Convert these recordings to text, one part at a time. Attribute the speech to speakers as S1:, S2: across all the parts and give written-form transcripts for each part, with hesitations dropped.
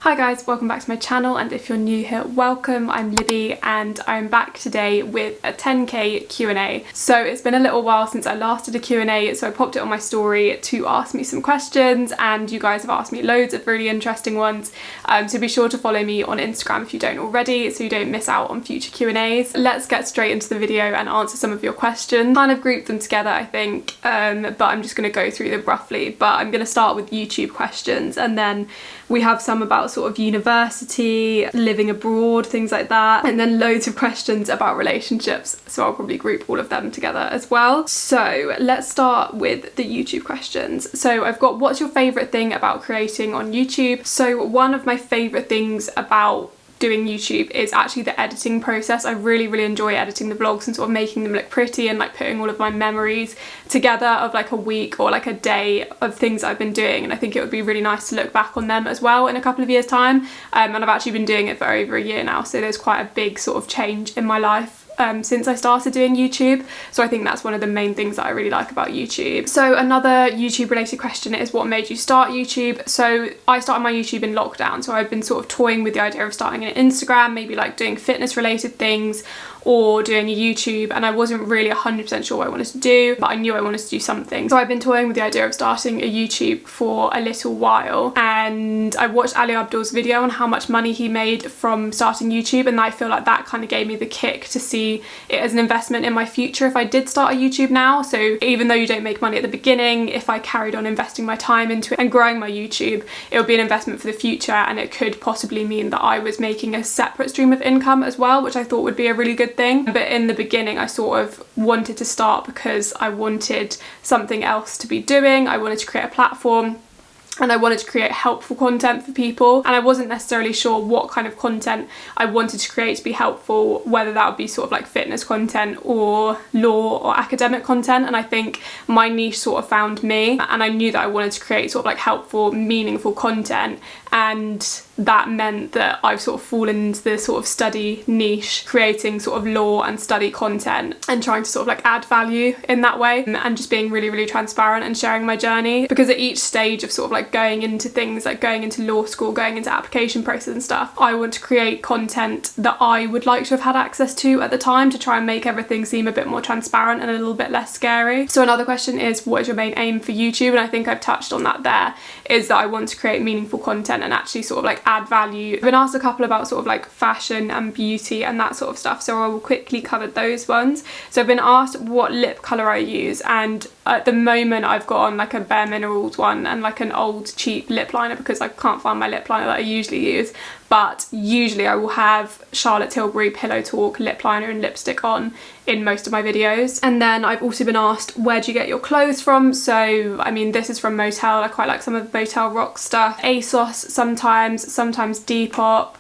S1: Hi guys, welcome back to my channel, and if you're new here, welcome. I'm Libby and I'm back today with a 10k Q&A. So it's been a little while since I last did a Q&A, so I popped it on my story to ask me some questions, and you guys have asked me loads of really interesting ones. So be sure to follow me on Instagram if you don't already, so you don't miss out on future Q&As. Let's get straight into the video and answer some of your questions. Kind of grouped them together, I think, but I'm just going to go through them roughly. But I'm going to start with YouTube questions, and then we have some about sort of university, living abroad, things like that, and then loads of questions about relationships, so I'll probably group all of them together as well. So let's start with the YouTube questions. So I've got, what's your favourite thing about creating on YouTube? So one of my favourite things about doing YouTube is actually the editing process. I really enjoy editing the vlogs and sort of making them look pretty and like putting all of my memories together of like a week or like a day of things I've been doing, and I think it would be really nice to look back on them as well in a couple of years time. And I've actually been doing it for over a year now, so there's quite a big sort of change in my life since I started doing YouTube, so I think that's one of the main things that I really like about YouTube. So another YouTube related question is, what made you start YouTube? So I started my YouTube in lockdown, so I've been sort of toying with the idea of starting an Instagram, maybe like doing fitness related things or doing a YouTube, and I wasn't really 100% sure what I wanted to do, but I knew I wanted to do something. So I've been toying with the idea of starting a YouTube for a little while, and I watched Ali Abdul's video on how much money he made from starting YouTube, and I feel like that kind of gave me the kick to see it as an investment in my future if I did start a YouTube now. So even though you don't make money at the beginning, if I carried on investing my time into it and growing my YouTube, it would be an investment for the future, and it could possibly mean that I was making a separate stream of income as well, which I thought would be a really good thing. But in the beginning I sort of wanted to start because I wanted something else to be doing. I wanted to create a platform, and I wanted to create helpful content for people, and I wasn't necessarily sure what kind of content I wanted to create to be helpful, whether that would be sort of like fitness content or law or academic content. And I think my niche sort of found me, and I knew that I wanted to create sort of like helpful, meaningful content, and that meant that I've sort of fallen into the sort of study niche, creating sort of law and study content and trying to sort of like add value in that way, and just being really transparent and sharing my journey. Because at each stage of sort of like going into things, like going into law school, going into application process and stuff, I want to create content that I would like to have had access to at the time, to try and make everything seem a bit more transparent and a little bit less scary. So another question is, what is your main aim for YouTube? And I think I've touched on that there, is that I want to create meaningful content and actually sort of like add value. I've been asked a couple about sort of like fashion and beauty and that sort of stuff, so I will quickly cover those ones. So I've been asked what lip colour I use, and at the moment I've got on like a Bare Minerals one and like an old cheap lip liner, because I can't find my lip liner that I usually use. But usually I will have Charlotte Tilbury Pillow Talk lip liner and lipstick on in most of my videos. And then I've also been asked, where do you get your clothes from? So I mean, this is from Motel. I quite like some of the Motel Rock stuff. ASOS sometimes Depop.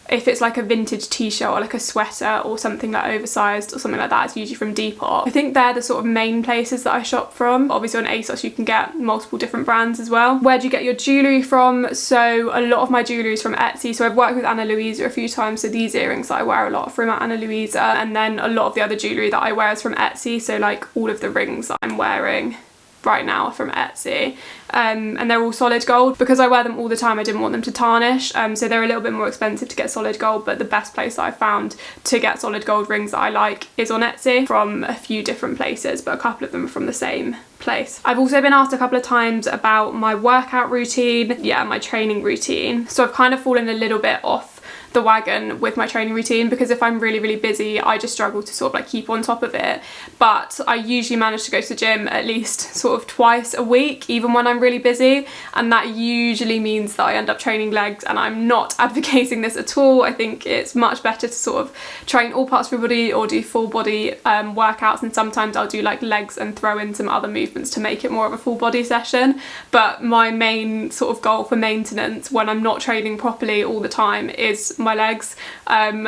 S1: If it's like a vintage t-shirt or like a sweater or something like oversized or something like that, it's usually from Depop. I think they're the sort of main places that I shop from. Obviously on ASOS you can get multiple different brands as well. Where do you get your jewellery from? So a lot of my jewellery is from Etsy. So I've worked with Ana Luisa a few times, so these earrings that I wear a lot from Ana Luisa, and then a lot of the other jewellery that I wear is from Etsy. So like all of the rings that I'm wearing right now are from Etsy, and they're all solid gold. Because I wear them all the time, I didn't want them to tarnish, so they're a little bit more expensive to get solid gold, but the best place that I found to get solid gold rings that I like is on Etsy, from a few different places, but a couple of them are from the same place. I've also been asked a couple of times about my workout routine, my training routine. So I've kind of fallen a little bit off the wagon with my training routine, because if I'm really busy I just struggle to sort of like keep on top of it. But I usually manage to go to the gym at least sort of twice a week, even when I'm really busy, and that usually means that I end up training legs, and I'm not advocating this at all. I think it's much better to sort of train all parts of your body or do full body workouts, and sometimes I'll do like legs and throw in some other movements to make it more of a full body session. But my main sort of goal for maintenance when I'm not training properly all the time is my legs.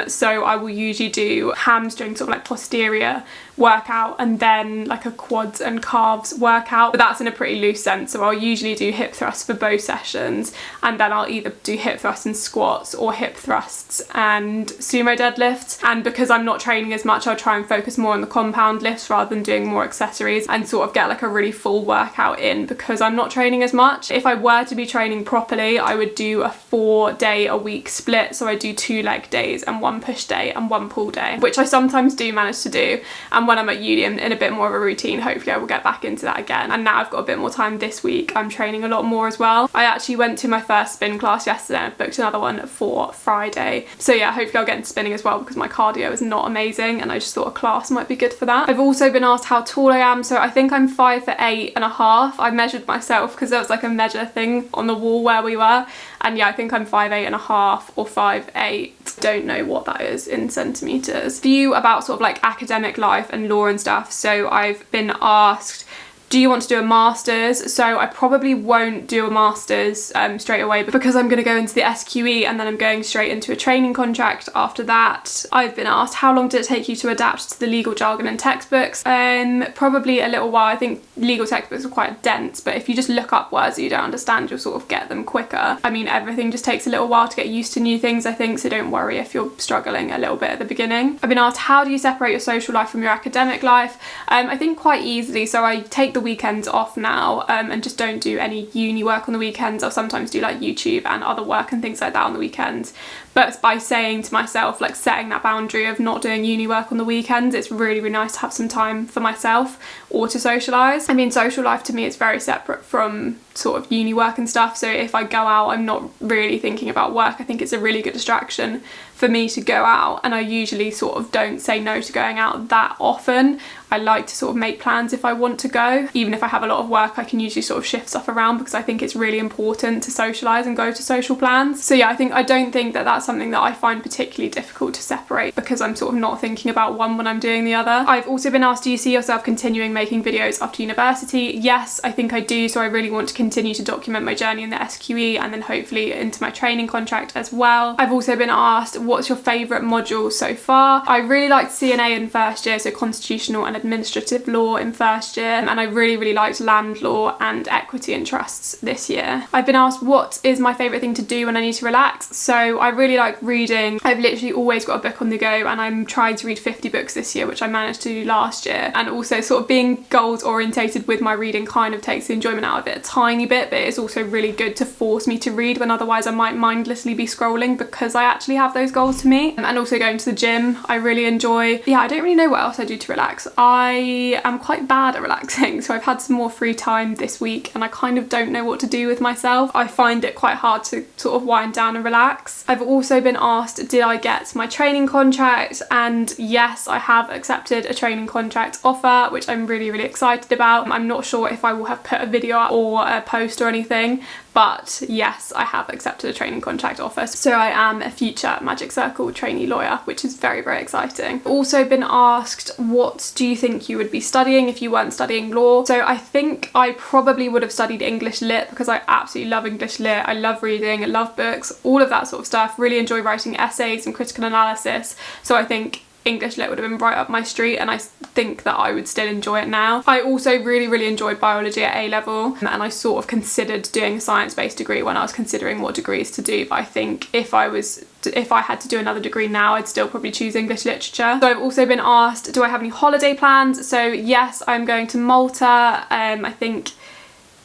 S1: So I will usually do hamstring, sort of like posterior workout and then like a quads and calves workout, but that's in a pretty loose sense. So I'll usually do hip thrusts for both sessions, and then I'll either do hip thrusts and squats or hip thrusts and sumo deadlifts. And because I'm not training as much, I'll try and focus more on the compound lifts rather than doing more accessories, and sort of get like a really full workout in because I'm not training as much. If I were to be training properly, I would do a 4-day-a-week split. So I do 2 leg days and 1 push day and 1 pull day, which I sometimes do manage to do. And when I'm at uni in a bit more of a routine, hopefully I will get back into that again. And now I've got a bit more time this week, I'm training a lot more as well. I actually went to my first spin class yesterday and I've booked another one for Friday. So yeah, hopefully I'll get into spinning as well because my cardio is not amazing and I just thought a class might be good for that. I've also been asked how tall I am. So I think I'm 5'8.5". I measured myself because there was like a measure thing on the wall where we were, and yeah, I think I'm 5'8.5" or 5'8". Don't know what that is in centimeters. View about sort of like academic life and law and stuff. So I've been asked, do you want to do a master's? So I probably won't do a master's straight away because I'm going to go into the SQE and then I'm going straight into a training contract after that. I've been asked, how long did it take you to adapt to the legal jargon and textbooks? Probably a little while. I think legal textbooks are quite dense, but if you just look up words that you don't understand, you'll sort of get them quicker. I mean, everything just takes a little while to get used to new things, I think, so don't worry if you're struggling a little bit at the beginning. I've been asked, how do you separate your social life from your academic life? I think quite easily. So I take the weekends off now and just don't do any uni work on the weekends. I'll sometimes do like YouTube and other work and things like that on the weekends, but by saying to myself, like setting that boundary of not doing uni work on the weekends, it's really, really nice to have some time for myself or to socialise. I mean, social life to me is very separate from sort of uni work and stuff, so if I go out I'm not really thinking about work. I think it's a really good distraction for me to go out, and I usually sort of don't say no to going out that often. I like to sort of make plans if I want to go. Even if I have a lot of work, I can usually sort of shift stuff around because I think it's really important to socialise and go to social plans. So yeah, I don't think that that's something that I find particularly difficult to separate because I'm sort of not thinking about one when I'm doing the other. I've also been asked, do you see yourself continuing making videos after university? Yes, I think I do. So I really want to continue to document my journey in the SQE and then hopefully into my training contract as well. I've also been asked, what's your favourite module so far? I really liked CNA in first year, so constitutional and administrative law in first year, and I really, really liked land law and equity and trusts this year. I've been asked, what is my favourite thing to do when I need to relax? So I really like reading. I've literally always got a book on the go, and I'm trying to read 50 books this year, which I managed to do last year. And also sort of being goals orientated with my reading kind of takes the enjoyment out of it a tiny bit, but it's also really good to force me to read when otherwise I might mindlessly be scrolling because I actually have those goals to meet. And also going to the gym, I really enjoy. Yeah, I don't really know what else I do to relax. I am quite bad at relaxing, so I've had some more free time this week and I kind of don't know what to do with myself. I find it quite hard to sort of wind down and relax. I've also been asked, did I get my training contract? And yes, I have accepted a training contract offer, which I'm really, really excited about. I'm not sure if I will have put a video up or a post or anything, but yes, I have accepted a training contract offer. So I am a future Magic Circle trainee lawyer, which is very, very exciting. Also been asked, what do you think you would be studying if you weren't studying law? So I think I probably would have studied English Lit because I absolutely love English Lit. I love reading, I love books, all of that sort of stuff. Really enjoy writing essays and critical analysis. So I think English Lit would have been right up my street, and I think that I would still enjoy it now. I also really, really enjoyed biology at A level, and I sort of considered doing a science-based degree when I was considering what degrees to do, but I think if I had to do another degree now, I'd still probably choose English literature. So I've also been asked, do I have any holiday plans? So yes, I'm going to Malta, I think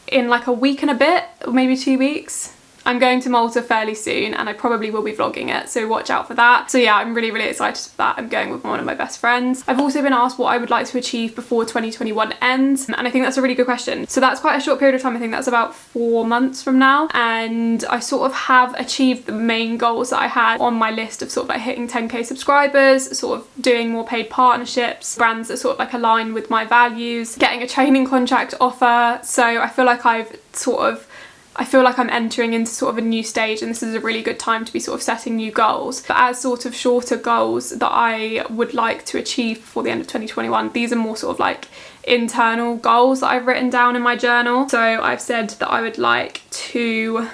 S1: in like a week and a bit, or maybe 2 weeks. I'm going to Malta fairly soon and I probably will be vlogging it, so watch out for that. So yeah, I'm really, really excited for that. I'm going with one of my best friends. I've also been asked what I would like to achieve before 2021 ends, and I think that's a really good question. So that's quite a short period of time. I think that's about 4 months from now, and I sort of have achieved the main goals that I had on my list of sort of like hitting 10k subscribers, sort of doing more paid partnerships, brands that sort of like align with my values, getting a training contract offer. So I feel like I'm entering into sort of a new stage, and this is a really good time to be sort of setting new goals. But as sort of shorter goals that I would like to achieve before the end of 2021, these are more sort of like internal goals that I've written down in my journal. So I've said that I would like to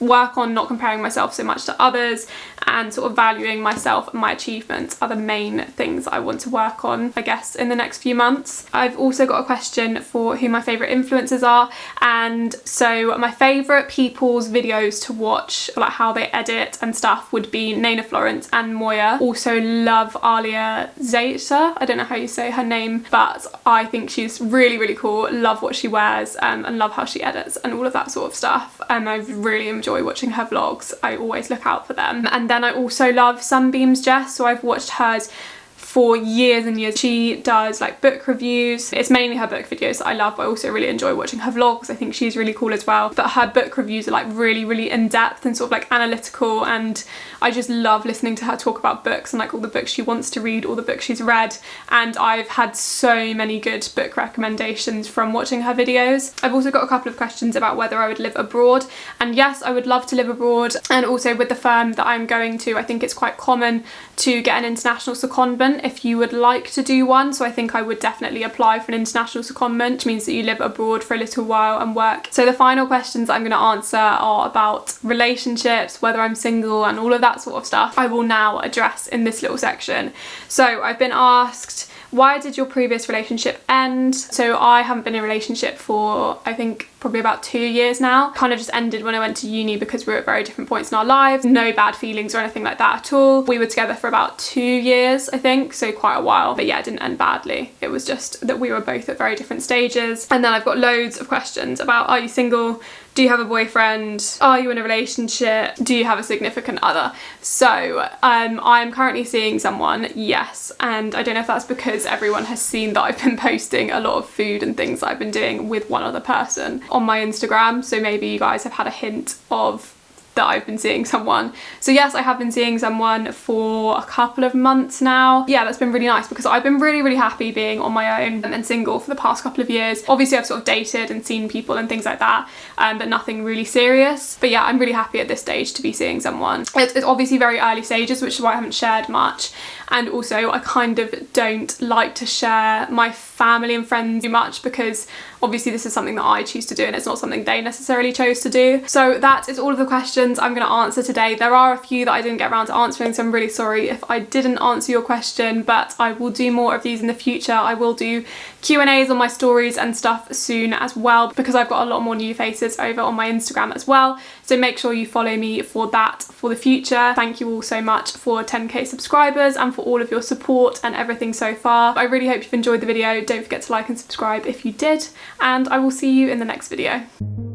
S1: work on not comparing myself so much to others, and sort of valuing myself and my achievements are the main things I want to work on, I guess, in the next few months. I've also got a question for who my favourite influencers are, and so my favourite people's videos to watch, like how they edit and stuff, would be Nana Florence and Moya. Also love Alia Zeta, I don't know how you say her name, but I think she's really, really cool. Love what she wears, and love how she edits and all of that sort of stuff. I really enjoy watching her vlogs. I always look out for them. And then I also love Sunbeam's Jess, so I've watched hers for years and years. She does like book reviews. It's mainly her book videos that I love, but I also really enjoy watching her vlogs. I think she's really cool as well. But her book reviews are like really, really in-depth and sort of like analytical, and I just love listening to her talk about books and like all the books she wants to read, all the books she's read. And I've had so many good book recommendations from watching her videos. I've also got a couple of questions about whether I would live abroad, and yes, I would love to live abroad. And also with the firm that I'm going to, I think it's quite common to get an international secondment if you would like to do one. So I think I would definitely apply for an international secondment, which means that you live abroad for a little while and work. So the final questions I'm going to answer are about relationships, whether I'm single, and all of that sort of stuff I will now address in this little section. So I've been asked, why did your previous relationship end? So I haven't been in a relationship for, I think, probably about 2 years now. Kind of just ended when I went to uni because we were at very different points in our lives. No bad feelings or anything like that at all. We were together for about 2 years, I think, so quite a while. But yeah, it didn't end badly. It was just that we were both at very different stages. And then I've got loads of questions about, are you single? Do you have a boyfriend? Are you in a relationship? Do you have a significant other? So I'm currently seeing someone, yes, and I don't know if that's because everyone has seen that I've been posting a lot of food and things that I've been doing with one other person on my Instagram, so maybe you guys have had a hint of that I've been seeing someone. So yes, I have been seeing someone for a couple of months now. Yeah, that's been really nice because I've been really, really happy being on my own and single for the past couple of years. Obviously I've sort of dated and seen people and things like that, but nothing really serious. But yeah, I'm really happy at this stage to be seeing someone. It's obviously very early stages, which is why I haven't shared much. And also I kind of don't like to share my family and friends too much because obviously this is something that I choose to do and it's not something they necessarily chose to do. So that is all of the questions I'm going to answer today. There are a few that I didn't get around to answering, so I'm really sorry if I didn't answer your question, but I will do more of these in the future. I will do Q&As on my stories and stuff soon as well, because I've got a lot more new faces over on my Instagram as well. So make sure you follow me for that for the future. Thank you all so much for 10k subscribers and for all of your support and everything so far. I really hope you've enjoyed the video. Don't forget to like and subscribe if you did, and I will see you in the next video.